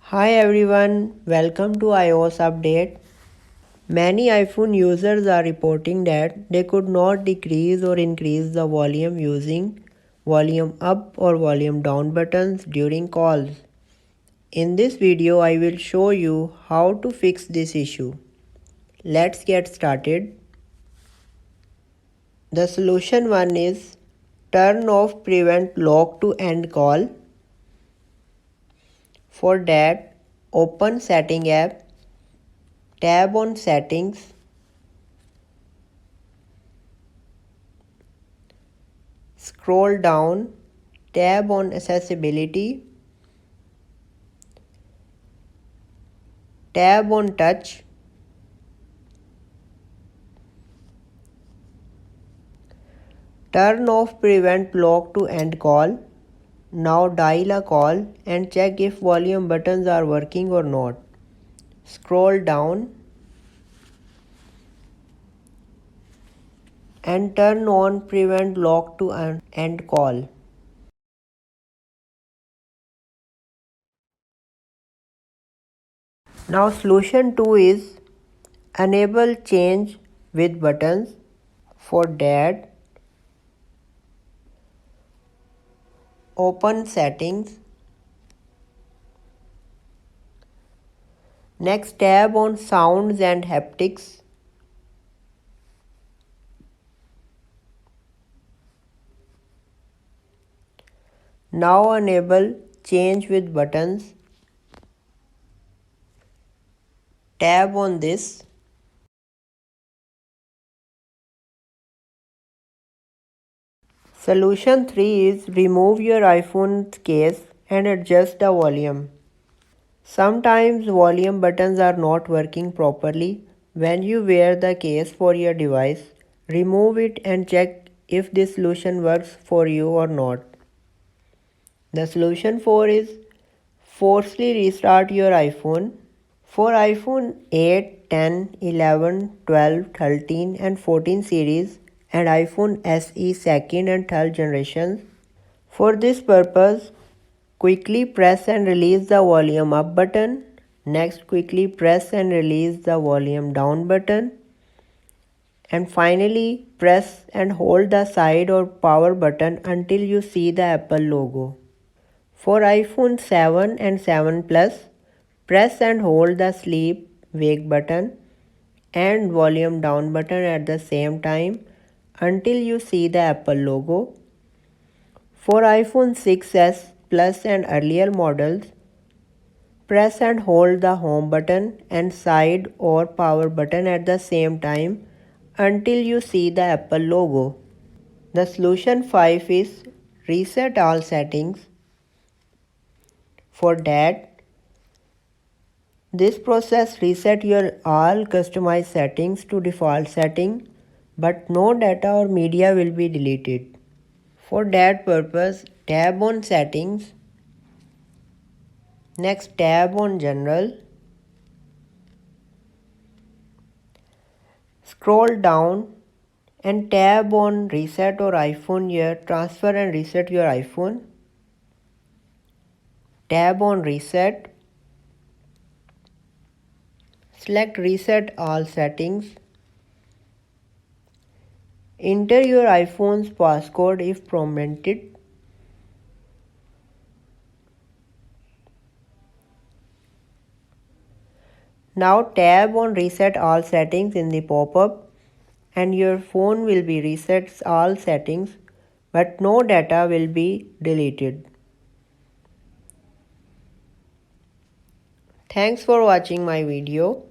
Hi everyone, welcome to iOS update. Many iPhone users are reporting that they could not decrease or increase the volume using volume up or volume down buttons during calls. In this video, I will show you how to fix this issue. Let's get started. The solution one is turn off prevent lock to end call. For that, open setting app, tab on settings, scroll down, tab on accessibility, tab on touch, turn off prevent lock to end call. Now dial a call and check if volume buttons are working or not. Scroll down and turn on prevent lock to end call. Now solution 2 is enable change with buttons. For that, open settings. Next tab on Sounds and Haptics. Now enable change with buttons. Tab on this. Solution 3 is remove your iPhone's case and adjust the volume. Sometimes volume buttons are not working properly. When you wear the case for your device, remove it and check if this solution works for you or not. The solution 4 is forcefully restart your iPhone. For iPhone 8, 10, 11, 12, 13 and 14 series and iPhone SE second and third generations. For this purpose, quickly press and release the volume up button. Next, quickly press and release the volume down button. And finally, press and hold the side or power button until you see the Apple logo. For iPhone 7 and 7 Plus, press and hold the sleep wake button and volume down button at the same time until you see the Apple logo. For iPhone 6s Plus and earlier models, press and hold the home button and side or power button at the same time until you see the Apple logo. The solution 5 is reset all settings. For that, this process reset your all customized settings to default setting, but no data or media will be deleted. For that purpose, tab on settings. Next, tab on general. Scroll down and tab on reset or iPhone here. Transfer and reset your iPhone. Tab on reset. Select reset all settings. Enter your iPhone's passcode if prompted. Now tab on reset all settings in the pop-up and your phone will be reset all settings, but no data will be deleted. Thanks for watching my video.